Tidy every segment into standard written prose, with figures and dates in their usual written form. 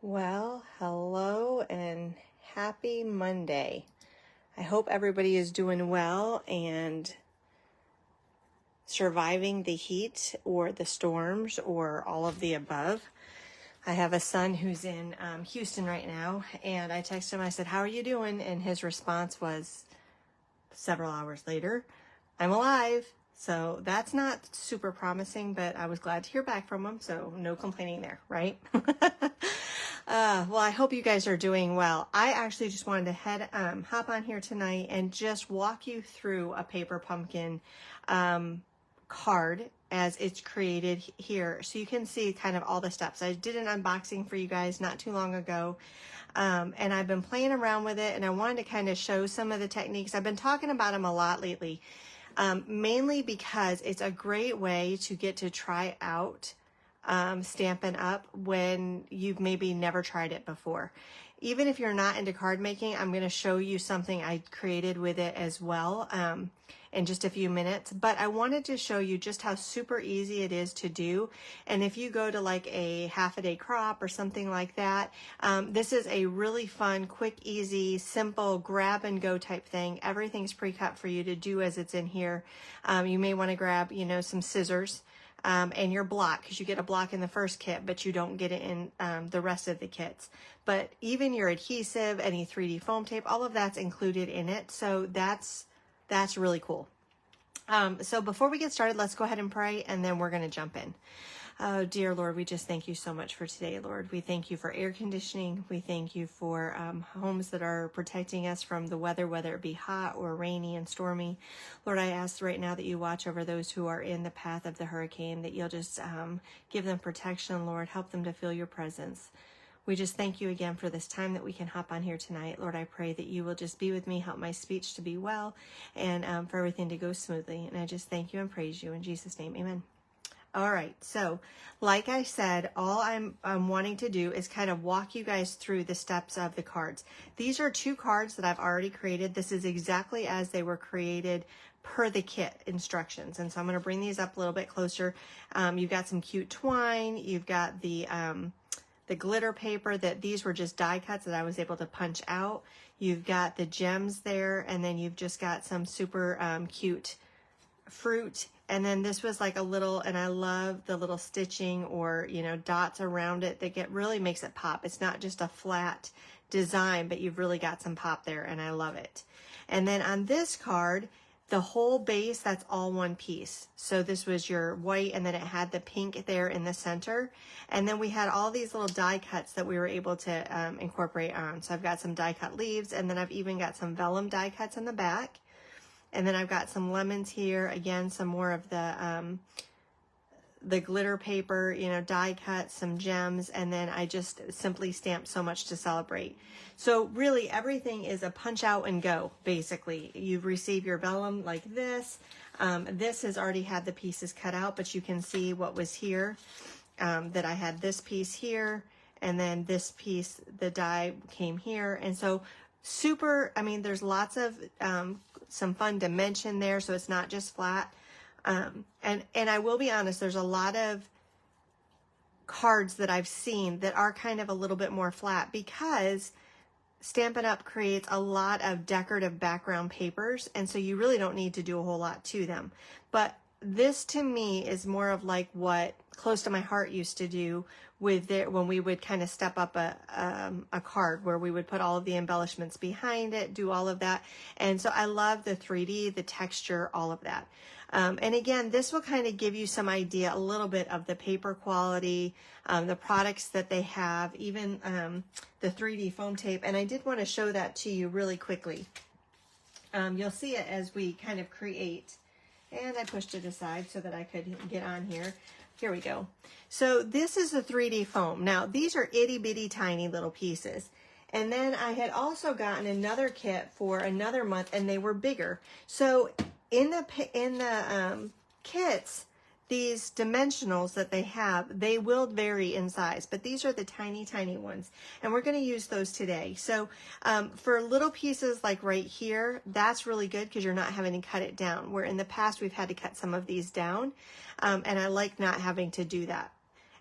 Well, hello and happy Monday. I hope everybody is doing well and surviving the heat or the storms or all of the above. I have a son who's in Houston right now, and I texted him. I said, "How are you doing?" And his response was several hours later, "I'm alive." So that's not super promising, but I was glad to hear back from him. So no complaining there, right? Well, I hope you guys are doing well. I actually just wanted to hop on here tonight and just walk you through a paper pumpkin card as it's created here, so you can see kind of all the steps. I did an unboxing for you guys not too long ago, and I've been playing around with it, and I wanted to kind of show some of the techniques. I've been talking about them a lot lately, mainly because it's a great way to get to try out Stampin' Up! When you've maybe never tried it before. Even if you're not into card making, I'm going to show you something I created with it as well in just a few minutes. But I wanted to show you just how super easy it is to do. And if you go to like a half-a-day crop or something like that, this is a really fun, quick, easy, simple grab-and-go type thing. Everything's pre-cut for you to do as it's in here. You may want to grab, some scissors. And your block, because you get a block in the first kit, but you don't get it in the rest of the kits. But even your adhesive, any 3D foam tape, all of that's included in it. So that's really cool. So before we get started, let's go ahead and pray, and then we're going to jump in. Oh, dear Lord, we just thank you so much for today, Lord. We thank you for air conditioning. We thank you for homes that are protecting us from the weather, whether it be hot or rainy and stormy. Lord, I ask right now that you watch over those who are in the path of the hurricane, that you'll just give them protection, Lord. Help them to feel your presence. We just thank you again for this time that we can hop on here tonight. Lord, I pray that you will just be with me, help my speech to be well, and for everything to go smoothly. And I just thank you and praise you in Jesus' name. Amen. All right, so like I said, all I'm wanting to do is kind of walk you guys through the steps of the cards. These are 2 cards that I've already created. This is exactly as they were created per the kit instructions. And so I'm going to bring these up a little bit closer. You've got some cute twine. You've got the glitter paper, that these were just die cuts that I was able to punch out. You've got the gems there, and then you've just got some super cute fruit. And then this was like a little, and I love the little stitching or, dots around it that really makes it pop. It's not just a flat design, but you've really got some pop there, and I love it. And then on this card, the whole base, that's all one piece. So this was your white, and then it had the pink there in the center. And then we had all these little die cuts that we were able to incorporate on. So I've got some die cut leaves, and then I've even got some vellum die cuts in the back. And then I've got some lemons here. Again, some more of the glitter paper, die cut, some gems, and then I just simply stamped So Much to Celebrate. So really everything is a punch out and go, basically. You receive your vellum like this. This has already had the pieces cut out, but you can see what was here, that I had this piece here, and then this piece, the die came here. And so super, there's lots of some fun dimension there, so it's not just flat. And I will be honest, there's a lot of cards that I've seen that are kind of a little bit more flat, because Stampin' Up! Creates a lot of decorative background papers, and so you really don't need to do a whole lot to them. But this to me is more of like what Close to My Heart used to do with it, when we would kind of step up a card where we would put all of the embellishments behind it, do all of that. And so I love the 3D, the texture, all of that. And again, this will kind of give you some idea, a little bit of the paper quality, the products that they have, even the 3D foam tape. And I did want to show that to you really quickly. You'll see it as we kind of create. And I pushed it aside so that I could get on here. Here we go. So this is the 3D foam. Now, these are itty bitty tiny little pieces. And then I had also gotten another kit for another month, and they were bigger. So in the kits, these dimensionals that they have, they will vary in size, but these are the tiny, tiny ones. And we're going to use those today. So for little pieces like right here, that's really good because you're not having to cut it down, where in the past we've had to cut some of these down. And I like not having to do that.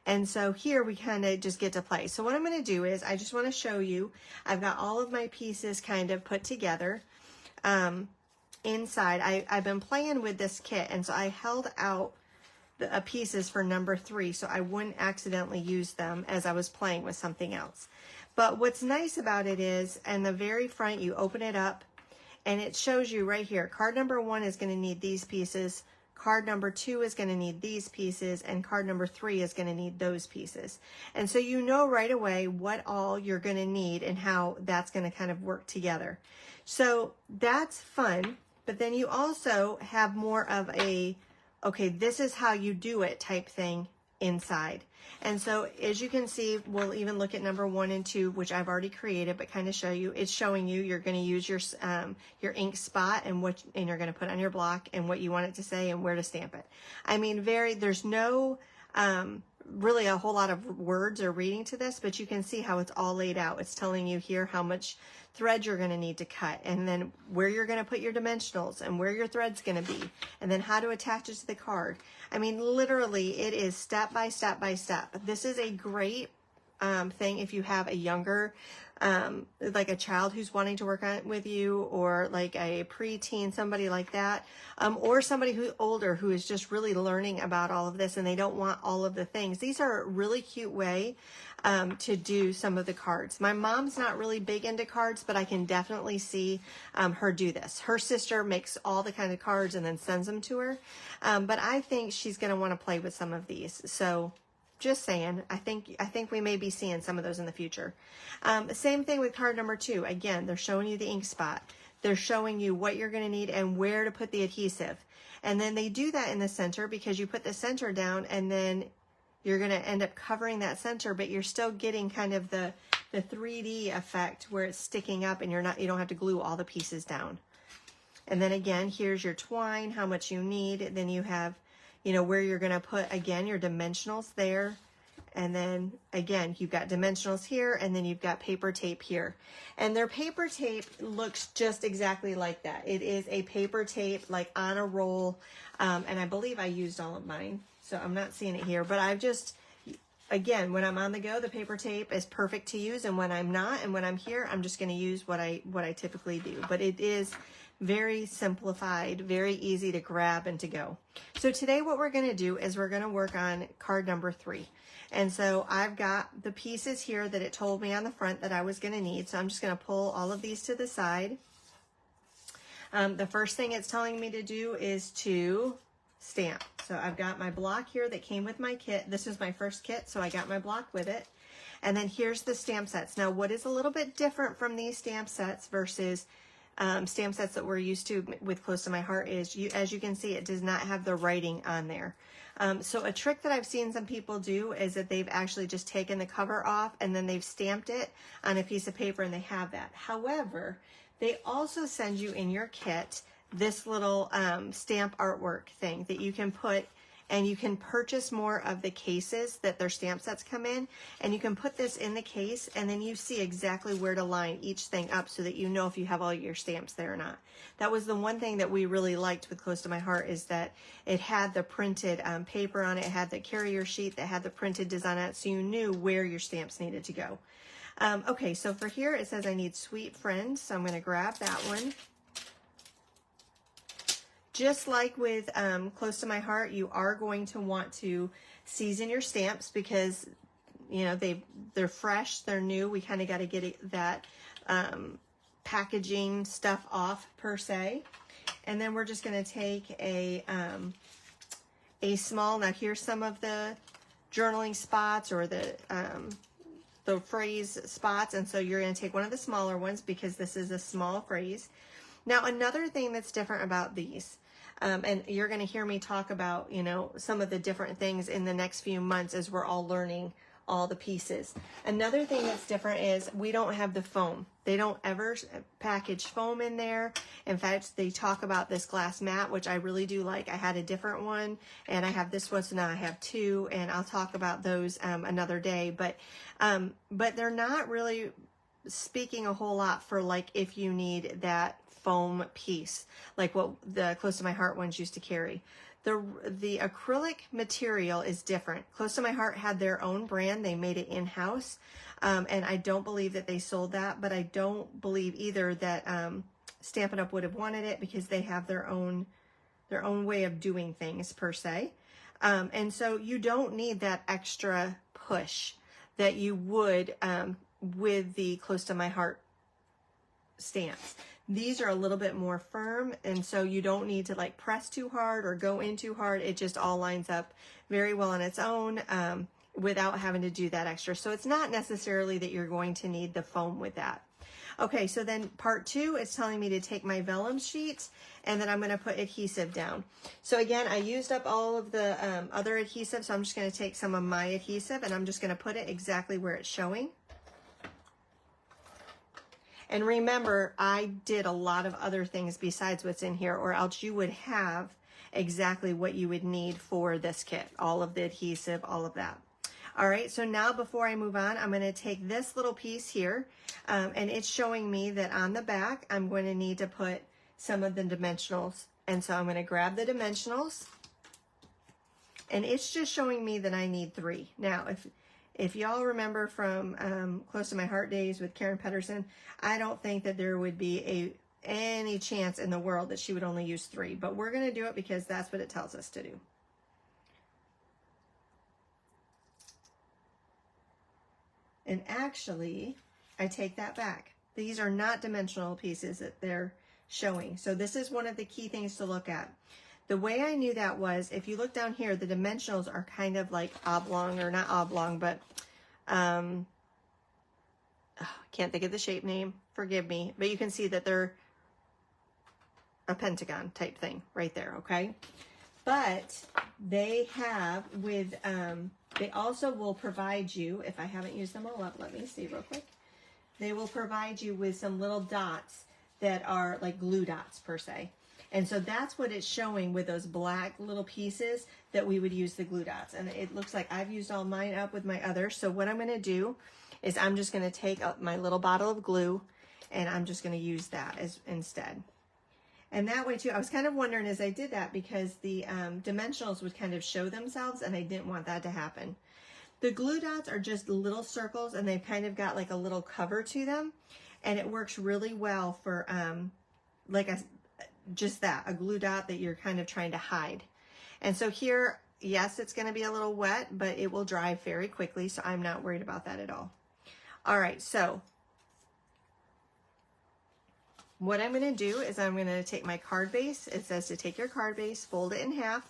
And so here we kind of just get to play. So what I'm going to do is I just want to show you, I've got all of my pieces kind of put together. Inside, I've been playing with this kit, and so I held out the pieces for number 3 so I wouldn't accidentally use them as I was playing with something else. But what's nice about it is, in the very front, you open it up, and it shows you right here, card number 1 is going to need these pieces, card number 2 is going to need these pieces, and card number 3 is going to need those pieces. And so you know right away what all you're going to need and how that's going to kind of work together. So that's fun, but then you also have more of a, okay, this is how you do it type thing inside. And so as you can see, we'll even look at number 1 and 2, which I've already created, but kind of show you, it's showing you, you're going to use your ink spot and you're going to put on your block and what you want it to say and where to stamp it. I mean, there's no, really a whole lot of words or reading to this, but you can see how it's all laid out. It's telling you here how much thread you're going to need to cut, and then where you're going to put your dimensionals and where your thread's going to be, and then how to attach it to the card. I mean, literally, it is step by step by step. This is a great thing if you have a younger, like a child who's wanting to work on it with you, or like a preteen, somebody like that, or somebody who's older who is just really learning about all of this and they don't want all of the things. These are a really cute way to do some of the cards. My mom's not really big into cards, but I can definitely see her do this. Her sister makes all the kind of cards and then sends them to her, but I think she's going to want to play with some of these. So just saying, I think we may be seeing some of those in the future. Same thing with card number 2. Again, they're showing you the ink spot. They're showing you what you're going to need and where to put the adhesive. And then they do that in the center because you put the center down and then you're going to end up covering that center, but you're still getting kind of the 3D effect where it's sticking up and you don't have to glue all the pieces down. And then again, here's your twine, how much you need. Then you have, you know, where you're going to put, again, your dimensionals there. And then again, you've got dimensionals here, and then you've got paper tape here. And their paper tape looks just exactly like that. It is a paper tape, like on a roll. And I believe I used all of mine, so I'm not seeing it here. But I've just, again, when I'm on the go, the paper tape is perfect to use. And when I'm not, and when I'm here, I'm just going to use what I typically do. But it is very simplified, very easy to grab and to go. So today what we're going to do is we're going to work on card number 3. And so I've got the pieces here that it told me on the front that I was going to need. So I'm just going to pull all of these to the side. The first thing it's telling me to do is to stamp. So I've got my block here that came with my kit. This is my first kit, so I got my block with it. And then here's the stamp sets. Now what is a little bit different from these stamp sets versus stamp sets that we're used to with Close to My Heart is, as you can see, it does not have the writing on there. So a trick that I've seen some people do is that they've actually just taken the cover off and then they've stamped it on a piece of paper and they have that. However, they also send you in your kit this little stamp artwork thing that you can put, and you can purchase more of the cases that their stamp sets come in, and you can put this in the case, and then you see exactly where to line each thing up so that you know if you have all your stamps there or not. That was the one thing that we really liked with Close to My Heart, is that it had the printed paper on it, it had the carrier sheet that had the printed design on it, so you knew where your stamps needed to go. Okay, so for here it says I need Sweet Friends, so I'm going to grab that one. Just like with Close to My Heart, you are going to want to season your stamps because, you know, they're fresh, they're new. We kind of got to get that packaging stuff off per se. And then we're just going to take a small, now here's some of the journaling spots or the phrase spots. And so you're going to take one of the smaller ones because this is a small phrase. Now, another thing that's different about these, and you're going to hear me talk about, you know, some of the different things in the next few months as we're all learning all the pieces. Another thing that's different is we don't have the foam. They don't ever package foam in there. In fact, they talk about this glass mat, which I really do like. I had a different one, and I have this one, so now I have 2, and I'll talk about those another day. But they're not really speaking a whole lot for, like, if you need that foam piece, like what the Close to My Heart ones used to carry. The acrylic material is different. Close to My Heart had their own brand. They made it in-house. And I don't believe that they sold that, but I don't believe either that Stampin' Up! Would have wanted it because they have their own way of doing things per se. And so you don't need that extra push that you would with the Close to My Heart stamps. These are a little bit more firm, and so you don't need to like press too hard or go in too hard. It just all lines up very well on its own without having to do that extra. So it's not necessarily that you're going to need the foam with that. Okay, so then part 2, it's telling me to take my vellum sheet and then I'm going to put adhesive down. So again, I used up all of the other adhesive, so I'm just going to take some of my adhesive and I'm just going to put it exactly where it's showing. And remember, I did a lot of other things besides what's in here, or else you would have exactly what you would need for this kit. All of the adhesive, all of that. All right, so now before I move on, I'm going to take this little piece here, and it's showing me that on the back, I'm going to need to put some of the dimensionals. And so I'm going to grab the dimensionals, and it's just showing me that I need 3. Now, if y'all remember from Close to My Heart days with Karen Pedersen, I don't think that there would be any chance in the world that she would only use 3, but we're going to do it because that's what it tells us to do. And actually, I take that back. These are not dimensional pieces that they're showing. So this is one of the key things to look at. The way I knew that was, if you look down here, the dimensionals are kind of like oblong, or not oblong, but I can't think of the shape name, forgive me, but you can see that they're a pentagon type thing right there, okay? But they have with, they also will provide you, if I haven't used them all up, let me see real quick. They will provide you with some little dots that are like glue dots per se. And so that's what it's showing with those black little pieces that we would use the glue dots. And it looks like I've used all mine up with my others. So what I'm going to do is I'm just going to take up my little bottle of glue and I'm just going to use that as instead. And that way too, I was kind of wondering as I did that because the dimensionals would kind of show themselves and I didn't want that to happen. The glue dots are just little circles and they've kind of got like a little cover to them. And it works really well for just that, a glue dot that you're kind of trying to hide. And so here, yes, it's going to be a little wet, but it will dry very quickly, so I'm not worried about that at all. All right, so what I'm going to do is I'm going to take my card base. It says to take your card base, fold it in half.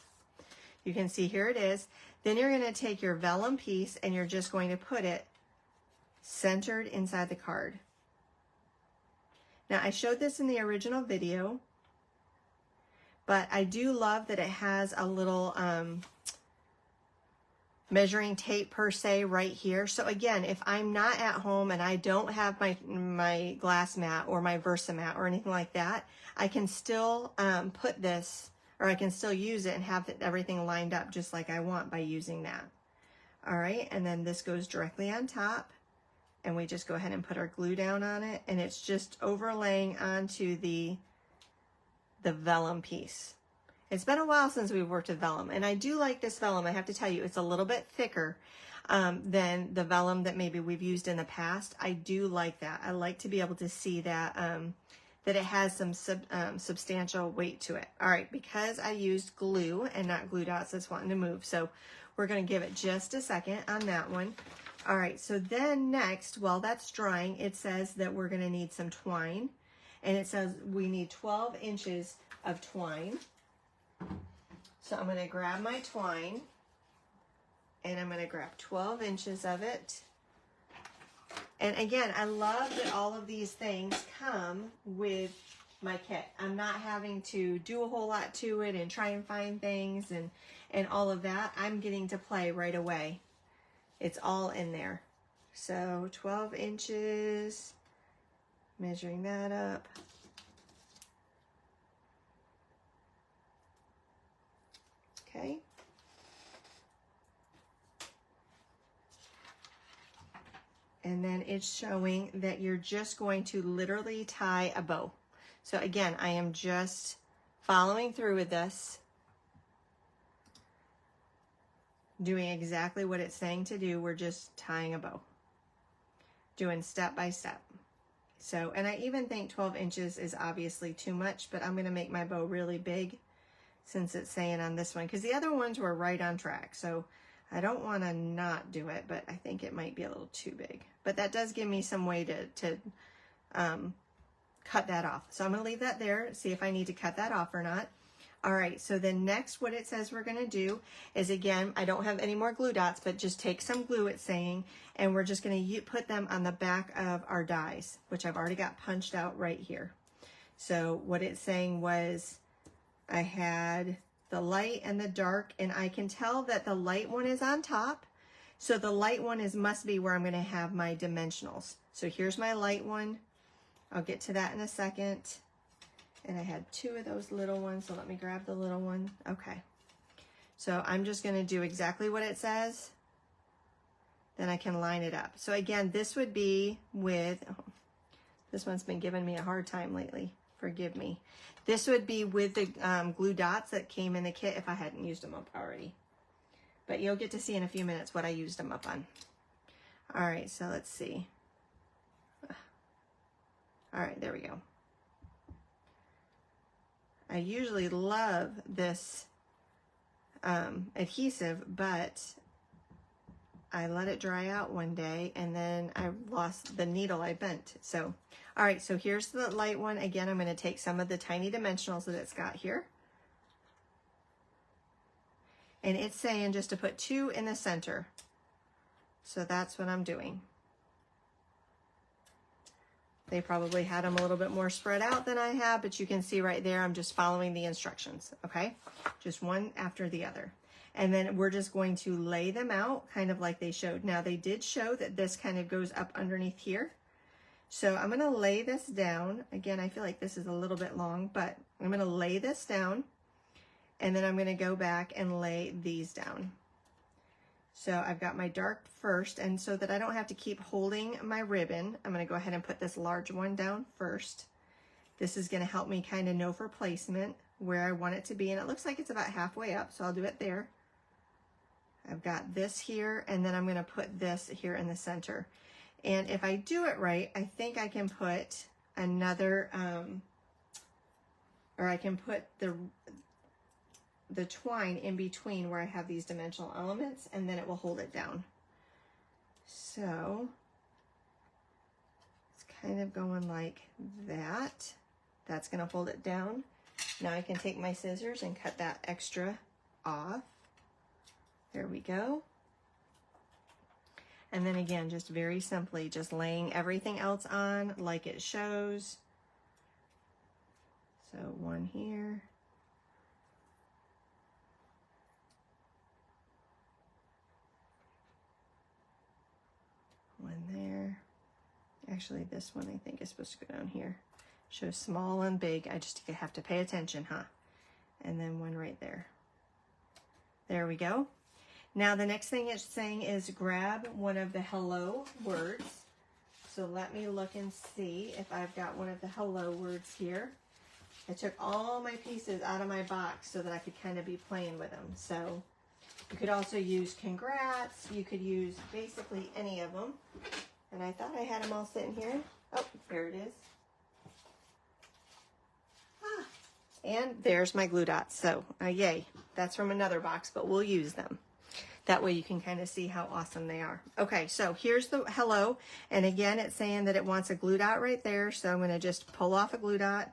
You can see here it is. Then you're going to take your vellum piece and you're just going to put it centered inside the card. Now, I showed this in the original video, but I do love that it has a little measuring tape per se right here. So again, if I'm not at home and I don't have my glass mat or my Versamat or anything like that, I can still put this, or I can still use it and have everything lined up just like I want by using that. All right, and then this goes directly on top. And we just go ahead and put our glue down on it, and it's just overlaying onto the vellum piece. It's been a while since we've worked with vellum, and I do like this vellum. I have to tell you, it's a little bit thicker than the vellum that maybe we've used in the past. I do like that. I like to be able to see that that it has some substantial weight to it. All right, because I used glue and not glue dots, it's wanting to move, so we're going to give it just a second on that one. All right, so then next, while that's drying, it says that we're going to need some twine. And it says we need 12 inches of twine. So I'm going to grab my twine. And I'm going to grab 12 inches of it. And again, I love that all of these things come with my kit. I'm not having to do a whole lot to it and try and find things and all of that. I'm getting to play right away. It's all in there. So 12 inches, measuring that up. Okay. And then it's showing that you're just going to literally tie a bow. So again, I am just following through with this. doing exactly what it's saying to do. We're just tying a bow, doing step by step. So, and I even think 12 inches is obviously too much, but I'm going to make my bow really big since it's saying on this one, because the other ones were right on track. So I don't want to not do it, but I think it might be a little too big. But that does give me some way to cut that off. So I'm going to leave that there, see if I need to cut that off or not. All right, so then next what it says we're going to do is, again, I don't have any more glue dots, but just take some glue, it's saying, and we're just going to put them on the back of our dies, which I've already got punched out right here. So what it's saying was I had the light and the dark, and I can tell that the light one is on top. So the light one must be where I'm going to have my dimensionals. So here's my light one. I'll get to that in a second. And I had two of those little ones, so let me grab the little one. Okay. So I'm just going to do exactly what it says. Then I can line it up. So again, this would be with, oh, this one's been giving me a hard time lately. Forgive me. This would be with the glue dots that came in the kit if I hadn't used them up already. But you'll get to see in a few minutes what I used them up on. All right, so let's see. All right, there we go. I usually love this adhesive, but I let it dry out one day and then I lost the needle I bent. So, all right, so here's the light one. Again, I'm going to take some of the tiny dimensionals that it's got here. And it's saying just to put 2 in the center. So that's what I'm doing. They probably had them a little bit more spread out than I have, but you can see right there, I'm just following the instructions, okay? Just one after the other. And then we're just going to lay them out kind of like they showed. Now they did show that this kind of goes up underneath here. So I'm gonna lay this down. Again, I feel like this is a little bit long, but I'm gonna lay this down and then I'm gonna go back and lay these down. So I've got my dark first, and so that I don't have to keep holding my ribbon, I'm going to go ahead and put this large one down first. This is going to help me kind of know for placement where I want it to be, and it looks like it's about halfway up, so I'll do it there. I've got this here, and then I'm going to put this here in the center. And if I do it right, I think I can put another, or I can put the twine in between where I have these dimensional elements, and then it will hold it down. So it's kind of going like that. That's going to hold it down. Now I can take my scissors and cut that extra off. There we go. And then again, just very simply, just laying everything else on like it shows. So one here. One there. Actually, this one I think is supposed to go down here. Shows small and big. I just have to pay attention, huh? And then one right there. There we go. Now the next thing it's saying is grab one of the hello words. So let me look and see if I've got one of the hello words here. I took all my pieces out of my box so that I could kind of be playing with them. So you could also use congrats. You could use basically any of them. And I thought I had them all sitting here. Oh, there it is. Ah, and there's my glue dots. So yay, that's from another box, but we'll use them. That way you can kind of see how awesome they are. Okay, so here's the hello. And again, it's saying that it wants a glue dot right there. So I'm going to just pull off a glue dot,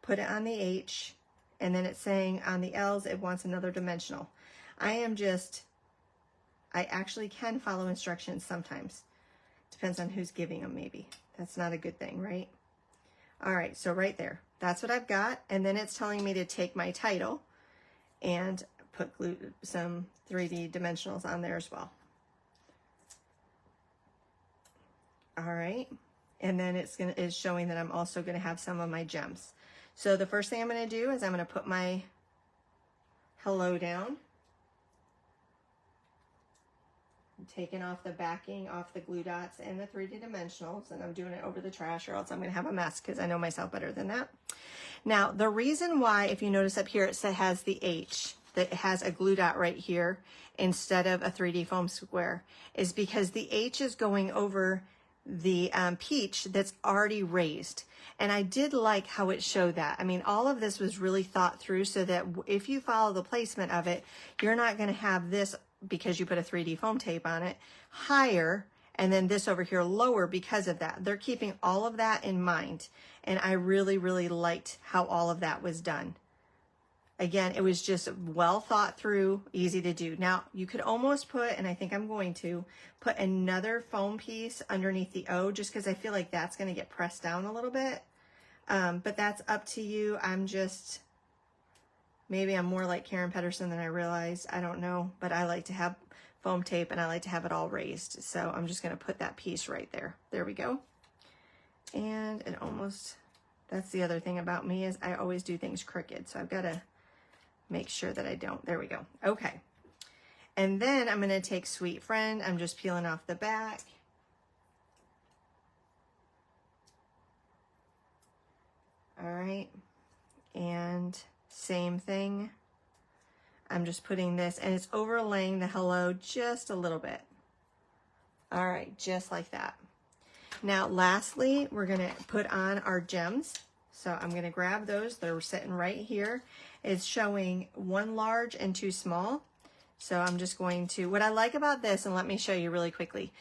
put it on the H, and then it's saying on the L's, it wants another dimensional. I actually can follow instructions sometimes. Depends on who's giving them, maybe. That's not a good thing, right? All right, so right there, that's what I've got. And then it's telling me to take my title and put some 3D dimensionals on there as well. All right, and then it's showing that I'm also gonna have some of my gems. So the first thing I'm gonna do is I'm gonna put my hello down. I'm taking off the backing off the glue dots and the 3D dimensionals, and I'm doing it over the trash or else I'm gonna have a mess because I know myself better than that. Now, the reason why, if you notice up here, it has the H. that has a glue dot right here instead of a 3D foam square is because the H is going over the peach that's already raised. And I did like how it showed that. I mean, all of this was really thought through so that if you follow the placement of it, you're not going to have this, because you put a 3D foam tape on it, higher, and then this over here lower because of that. They're keeping all of that in mind. And I really, really liked how all of that was done. Again, it was just well thought through, easy to do. Now, you could almost put, and I think I'm going to, put another foam piece underneath the O, just because I feel like that's going to get pressed down a little bit. But that's up to you. Maybe I'm more like Karen Pedersen than I realized. I don't know, but I like to have foam tape and I like to have it all raised. So I'm just going to put that piece right there. There we go. And it almost, that's the other thing about me, is I always do things crooked. So I've got to make sure that I don't. There we go. Okay. And then I'm going to take Sweet Friend. I'm just peeling off the back. All right. And same thing. I'm just putting this, and it's overlaying the hello just a little bit. All right, just like that. Now, lastly, we're going to put on our gems. So I'm going to grab those. They're sitting right here. It's showing 1 large and 2 small. So I'm just going to, what I like about this, and let me show you really quickly.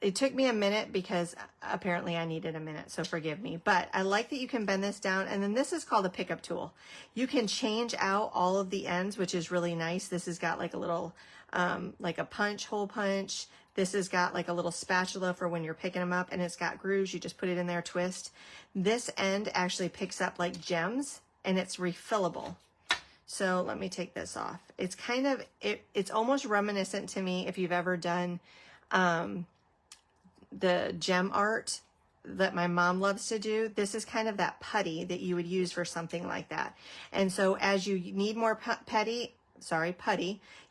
It took me a minute because apparently I needed a minute, so forgive me. But I like that you can bend this down, and then this is called a pickup tool. You can change out all of the ends, which is really nice. This has got like a little, like a punch, hole punch. This has got like a little spatula for when you're picking them up, and it's got grooves. You just put it in there, twist. This end actually picks up like gems, and it's refillable. So let me take this off. It's kind of, it's almost reminiscent to me if you've ever done the gem art that my mom loves to do. This is kind of that putty that you would use for something like that. And so as you need more putty,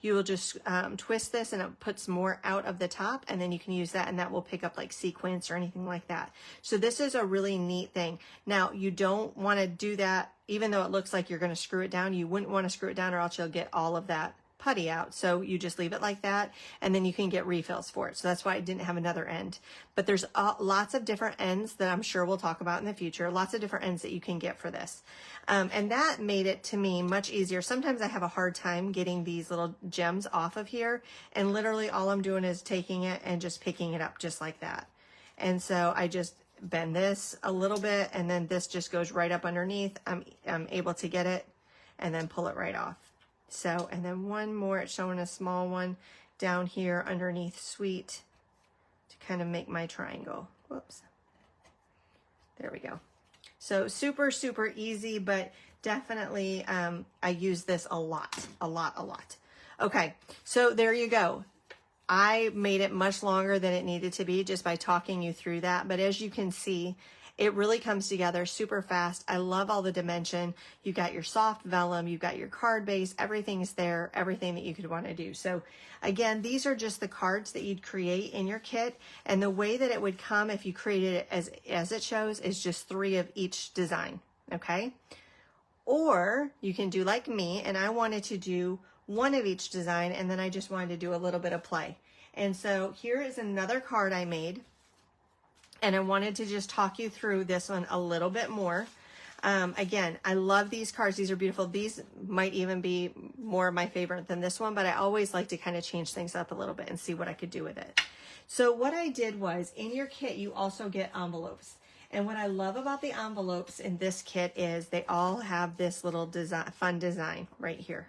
you will just twist this and it puts more out of the top, and then you can use that and that will pick up like sequins or anything like that. So this is a really neat thing. Now, you don't want to do that, even though it looks like you're going to screw it down. You wouldn't want to screw it down or else you'll get all of that putty out. So you just leave it like that, and then you can get refills for it. So that's why I didn't have another end. But there's lots of different ends that I'm sure we'll talk about in the future. Lots of different ends that you can get for this. And that made it to me much easier. Sometimes I have a hard time getting these little gems off of here, and literally all I'm doing is taking it and just picking it up just like that. And so I just bend this a little bit, and then this just goes right up underneath. I'm able to get it and then pull it right off. So, and then one more, it's showing a small one down here underneath Sweet to kind of make my triangle. Whoops. There we go. So super, super easy, but definitely I use this a lot. Okay, so there you go. I made it much longer than it needed to be just by talking you through that. But as you can see, it really comes together super fast. I love all the dimension. You got your soft vellum, you've got your card base, everything's there, everything that you could want to do. So again, these are just the cards that you'd create in your kit. And the way that it would come if you created it as it shows is just 3 of each design, okay? Or you can do like me, and I wanted to do 1 of each design, and then I just wanted to do a little bit of play. And so here is another card I made. And I wanted to just talk you through this one a little bit more. Again, I love these cards. These are beautiful. These might even be more of my favorite than this one, but I always like to kind of change things up a little bit and see what I could do with it. So what I did was, in your kit, you also get envelopes. And what I love about the envelopes in this kit is they all have this little design, fun design right here.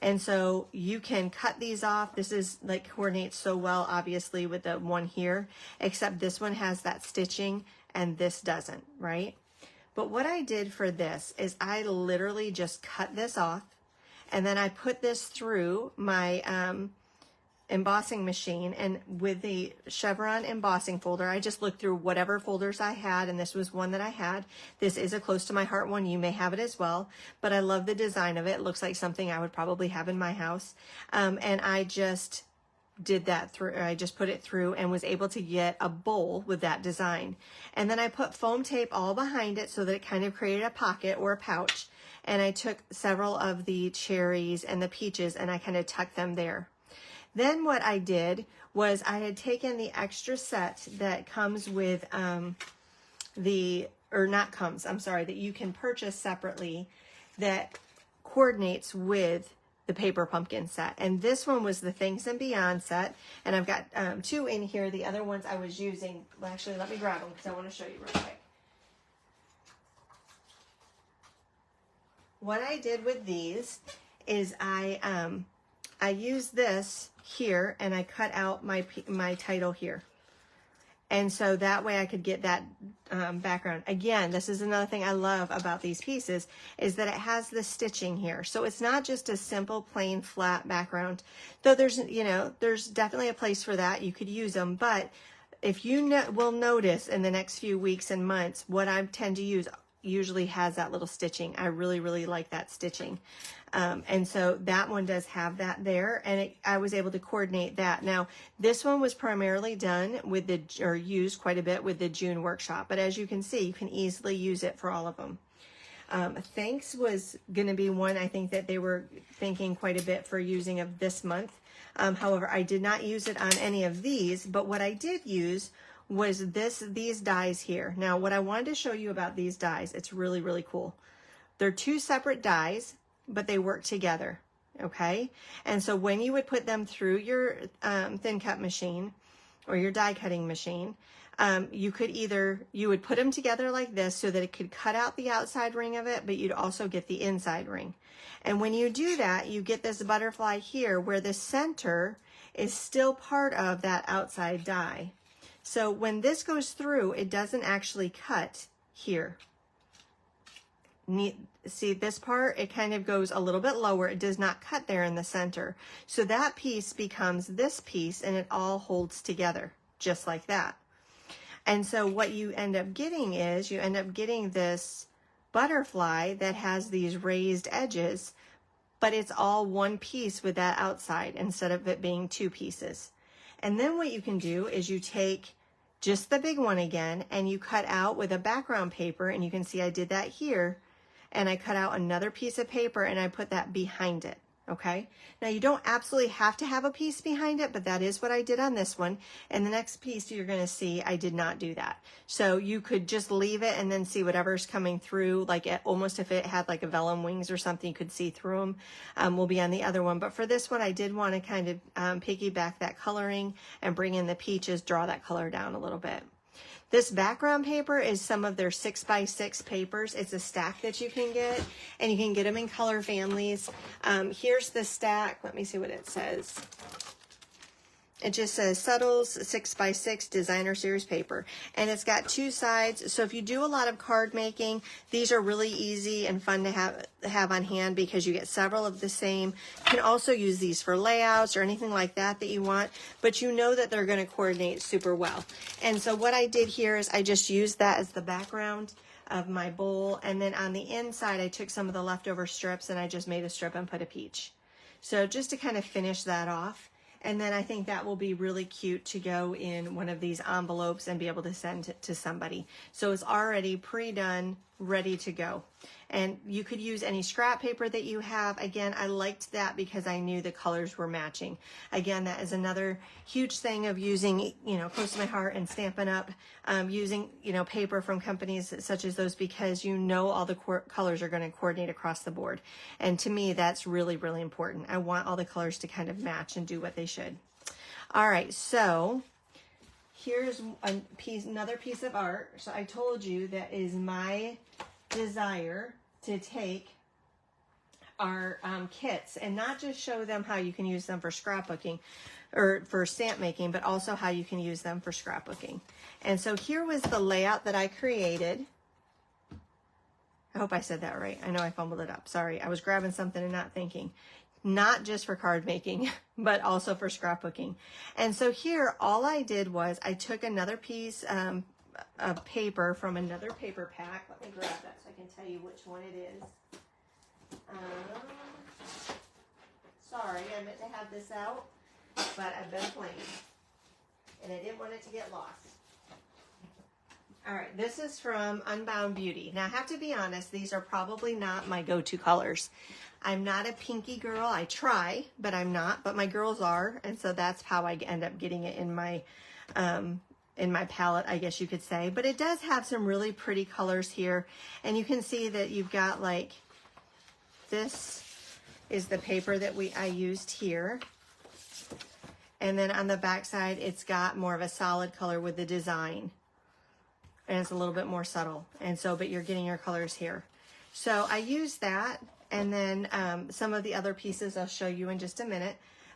And so you can cut these off. This is like coordinates so well, obviously, with the one here, except this one has that stitching and this doesn't, right? But what I did for this is I literally just cut this off, and then I put this through my embossing machine, and with the chevron embossing folder, I just looked through whatever folders I had, and this was one that I had. This is a close to my heart one. You may have it as well, but I love the design of it. It looks like something I would probably have in my house. And I just did that through, I just put it through and was able to get a bowl with that design. And then I put foam tape all behind it so that it kind of created a pocket or a pouch. and I took several of the cherries and the peaches and I kind of tucked them there. Then what I did was I had taken the extra set that comes with that you can purchase separately that coordinates with the paper pumpkin set. And this one was the Things and Beyond set. And I've got 2 in here. The other ones I was using, well, actually, let me grab them because I want to show you real quick. What I did with these is I used this here and I cut out my title here. And so that way I could get that background. Again, this is another thing I love about these pieces is that it has the stitching here. So it's not just a simple plain flat background, though there's definitely a place for that. You could use them, but if you will notice in the next few weeks and months, what I tend to use usually has that little stitching. I really, really like that stitching. And so that one does have that there, and I was able to coordinate that. Now, this one was primarily done with used quite a bit with the June workshop, but as you can see, you can easily use it for all of them. Thanks was going to be one I think that they were thinking quite a bit for using of this month. However, I did not use it on any of these, but what I did use was these dies here. Now, what I wanted to show you about these dies, it's really, really cool. They're 2 separate dies, but they work together, okay? And so when you would put them through your thin cut machine or your die cutting machine, you would put them together like this so that it could cut out the outside ring of it, but you'd also get the inside ring. And when you do that, you get this butterfly here where the center is still part of that outside die. So when this goes through, it doesn't actually cut here. See this part? It kind of goes a little bit lower. It does not cut there in the center. So that piece becomes this piece and it all holds together just like that. And so what you end up getting is you end up getting this butterfly that has these raised edges, but it's all one piece with that outside instead of it being 2 pieces. And then what you can do is you take just the big one again and you cut out with a background paper, and you can see I did that here, and I cut out another piece of paper and I put that behind it. Okay, now you don't absolutely have to have a piece behind it, but that is what I did on this one. And the next piece you're going to see, I did not do that. So you could just leave it and then see whatever's coming through, like almost if it had like a vellum wings or something, you could see through them, will be on the other one. But for this one, I did want to kind of piggyback that coloring and bring in the peaches, draw that color down a little bit. This background paper is some of their 6x6 papers. It's a stack that you can get, and you can get them in color families. Here's the stack. Let me see what it says. It just says Subtles 6x6 Designer Series paper, and it's got 2 sides. So if you do a lot of card making, these are really easy and fun to have on hand because you get several of the same. You can also use these for layouts or anything like that you want, but you know that they're going to coordinate super well. And so what I did here is I just used that as the background of my bowl, and then on the inside I took some of the leftover strips and I just made a strip and put a peach. So just to kind of finish that off. And then I think that will be really cute to go in one of these envelopes and be able to send it to somebody. So it's already pre-done, ready to go. And you could use any scrap paper that you have. Again, I liked that because I knew the colors were matching. Again, that is another huge thing of using, close to my heart and Stampin' Up, using, paper from companies such as those, because all the colors are going to coordinate across the board. And to me, that's really, really important. I want all the colors to kind of match and do what they should. All right, so here's another piece of art. So I told you that is my desire to take our kits and not just show them how you can use them for scrapbooking or for stamp making, but also how you can use them for scrapbooking. And so here was the layout that I created. I hope I said that right. I know I fumbled it up. Sorry, I was grabbing something and not thinking. Not just for card making, but also for scrapbooking. And so here, all I did was I took another piece of paper from another paper pack. Let me grab that so I can tell you which one it is. Sorry, I meant to have this out, but I've been playing, and I didn't want it to get lost. All right, this is from Unbound Beauty. Now, I have to be honest, these are probably not my go-to colors. I'm not a pinky girl. I try, but I'm not. But my girls are, and so that's how I end up getting it in my palette, I guess you could say. But it does have some really pretty colors here, and you can see that you've got like this is the paper that I used here. And then on the back side, it's got more of a solid color with the design. And it's a little bit more subtle. And so, but you're getting your colors here. So I used that. And then some of the other pieces I'll show you in just a minute.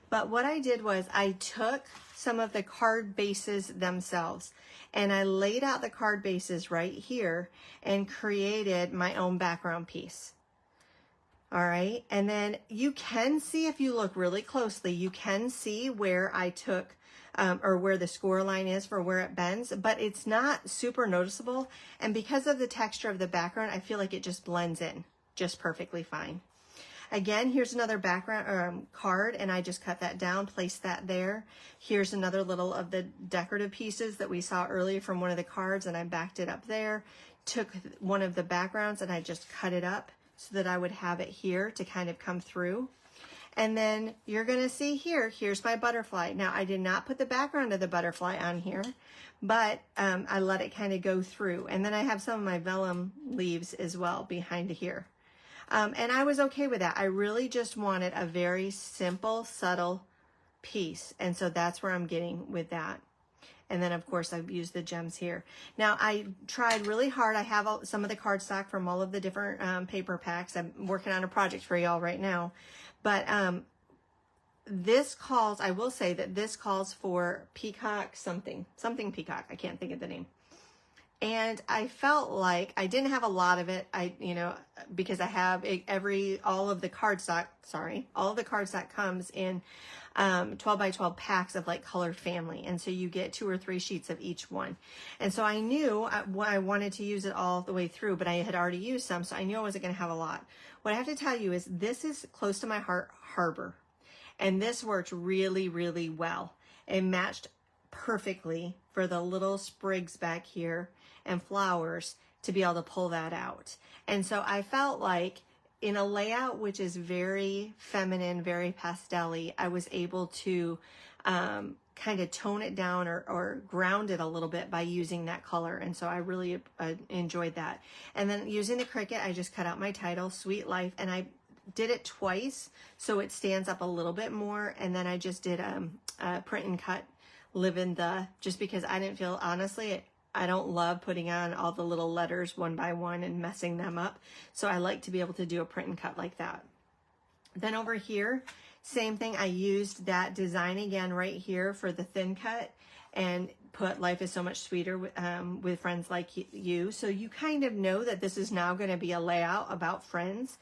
But what I did was I took some of the card bases themselves and I laid out the card bases right here and created my own background piece. All right, and then you can see, if you look really closely, you can see where I took or where the score line is for where it bends, but it's not super noticeable. And because of the texture of the background, I feel like it just blends in just perfectly fine. Again, here's another background card, and I just cut that down, placed that there. Here's another little of the decorative pieces that we saw earlier from one of the cards, and I backed it up there. Took one of the backgrounds and I just cut it up so that I would have it here to kind of come through. And then you're going to see here, here's my butterfly. Now, I did not put the background of the butterfly on here, but I let it kind of go through. And then I have some of my vellum leaves as well behind here. And I was okay with that. I really just wanted a very simple, subtle piece. And so that's where I'm getting with that. And then, of course, I've used the gems here. Now, I tried really hard. I have some of the cardstock from all of the different paper packs. I'm working on a project for y'all right now. But this calls, I will say that this calls for peacock something peacock. I can't think of the name. And I felt like I didn't have a lot of it. Because I have all of the cardstock comes in 12 by 12 packs of like colored family. And so you get 2 or 3 sheets of each one. And so I knew I wanted to use it all the way through, but I had already used some. So I knew I wasn't going to have a lot. What I have to tell you is this is close to my heart, Harbor. And this worked really, really well. It matched perfectly for the little sprigs back here and flowers to be able to pull that out. And so I felt like in a layout which is very feminine, very pastel-y, I was able to kind of tone it down or ground it a little bit by using that color. And so I really enjoyed that. And then using the Cricut, I just cut out my title, Sweet Life, and I did it twice so it stands up a little bit more. And then I just did a print and cut, live in the, just because I didn't feel, honestly, I don't love putting on all the little letters one by one and messing them up. So I like to be able to do a print and cut like that. Then over here, same thing. I used that design again right here for the thin cut and put life is so much sweeter with friends like you. So you kind of know that this is now going to be a layout about friends,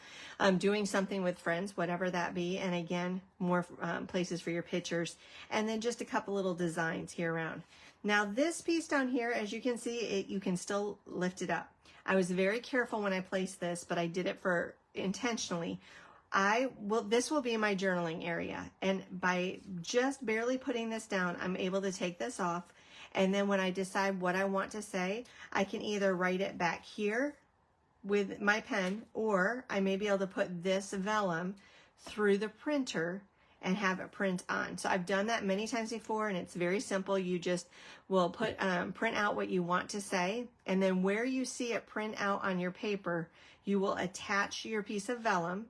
doing something with friends, whatever that be. And again, more places for your pictures. And then just a couple little designs here around. Now this piece down here, as you can see, you can still lift it up. I was very careful when I placed this, but I did it for intentionally. This will be my journaling area. And by just barely putting this down, I'm able to take this off. And then when I decide what I want to say, I can either write it back here with my pen, or I may be able to put this vellum through the printer and have it print on. So I've done that many times before, and it's very simple. You just will put print out what you want to say, and then where you see it print out on your paper, you will attach your piece of vellum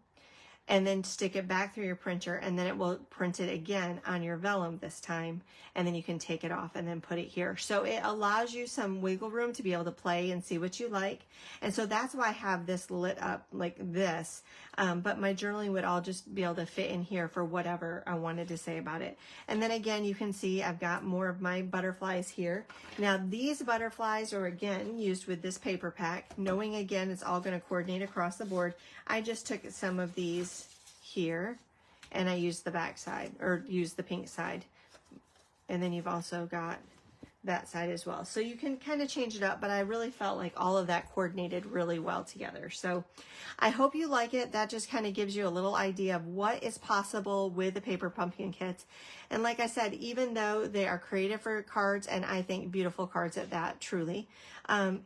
and then stick it back through your printer, and then it will print it again on your vellum this time, and then you can take it off and then put it here. So it allows you some wiggle room to be able to play and see what you like. And so that's why I have this lit up like this, but my journaling would all just be able to fit in here for whatever I wanted to say about it. And then again, you can see I've got more of my butterflies here. Now these butterflies are again used with this paper pack, knowing again it's all going to coordinate across the board. I just took some of these here and I used the back side, or used the pink side. And then you've also got that side as well. So you can kind of change it up, but I really felt like all of that coordinated really well together. So I hope you like it. That just kind of gives you a little idea of what is possible with the paper pumpkin kits. And like I said, even though they are creative for cards, and I think beautiful cards at that, truly,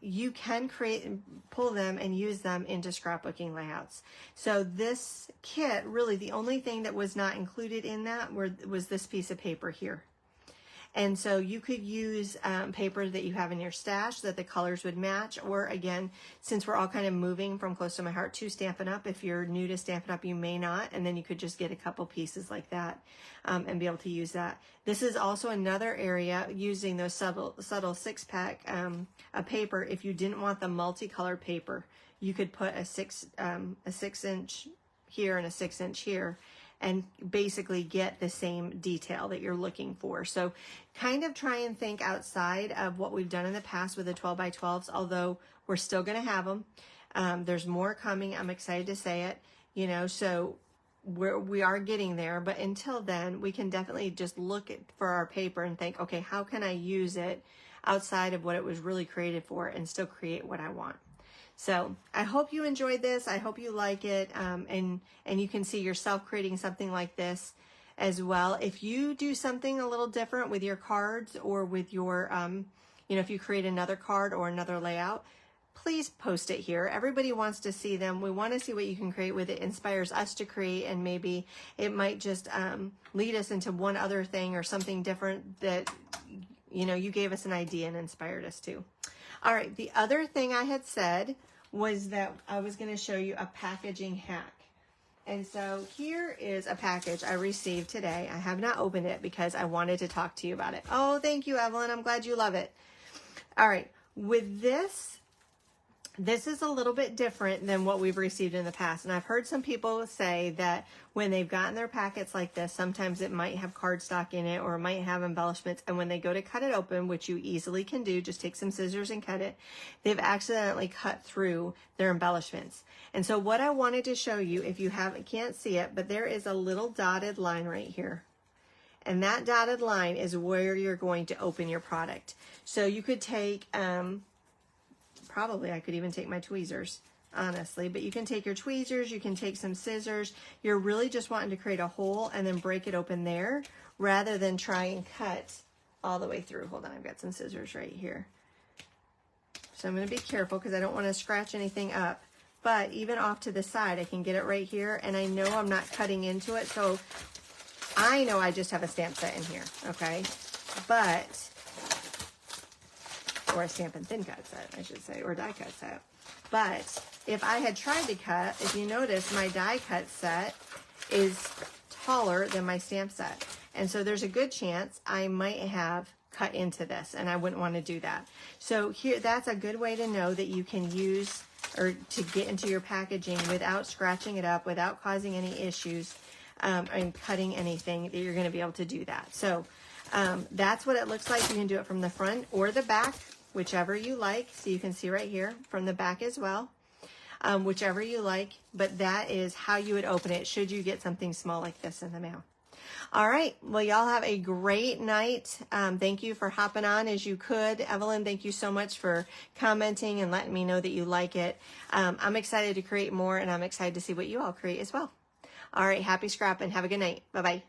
you can create and pull them and use them into scrapbooking layouts. So this kit, really the only thing that was not included in that was this piece of paper here. And so you could use paper that you have in your stash that the colors would match, or again, since we're all kind of moving from Close to My Heart to Stampin' Up, if you're new to Stampin' Up, you may not, and then you could just get a couple pieces like that and be able to use that. This is also another area using those subtle 6-pack of paper. If you didn't want the multicolored paper, you could put a 6-inch here and a 6-inch here, and basically get the same detail that you're looking for. So kind of try and think outside of what we've done in the past with the 12 by 12s, although we're still going to have them. There's more coming. I'm excited to say it, you know, so we are getting there. But until then, we can definitely just look for our paper and think, okay, how can I use it outside of what it was really created for and still create what I want? So I hope you enjoyed this. I hope you like it, and you can see yourself creating something like this as well. If you do something a little different with your cards, or with your, you know, if you create another card or another layout, please post it here. Everybody wants to see them. We want to see what you can create with it. It inspires us to create, and maybe it might just lead us into one other thing or something different that, you know, you gave us an idea and inspired us to. All right, the other thing I had said was that I was going to show you a packaging hack. And so here is a package I received today. I have not opened it because I wanted to talk to you about it. Oh, thank you, Evelyn. I'm glad you love it. All right, with this is a little bit different than what we've received in the past. And I've heard some people say that when they've gotten their packets like this, sometimes it might have cardstock in it, or it might have embellishments. And when they go to cut it open, which you easily can do, just take some scissors and cut it, they've accidentally cut through their embellishments. And so what I wanted to show you, if you can't see it, but there is a little dotted line right here. And that dotted line is where you're going to open your product. So you could take, probably I could even take my tweezers, honestly, but you can take your tweezers, you can take some scissors. You're really just wanting to create a hole and then break it open there, rather than try and cut all the way through. Hold on, I've got some scissors right here. So I'm going to be careful because I don't want to scratch anything up. But even off to the side, I can get it right here, and I know I'm not cutting into it, so I know I just have a stamp set in here, okay? But or a Stampin' Thin Cut set, I should say, or die cut set. But if I had tried to cut, if you notice, my die cut set is taller than my stamp set. And so there's a good chance I might have cut into this, and I wouldn't want to do that. So here, that's a good way to know that you can use, or to get into your packaging without scratching it up, without causing any issues, and cutting anything, that you're going to be able to do that. So that's what it looks like. You can do it from the front or the back, whichever you like. So you can see right here from the back as well, whichever you like. But that is how you would open it should you get something small like this in the mail. All right, well, y'all have a great night. Thank you for hopping on as you could. Evelyn, thank you so much for commenting and letting me know that you like it. I'm excited to create more, and I'm excited to see what you all create as well. All right, happy scrapping. Have a good night. Bye-bye.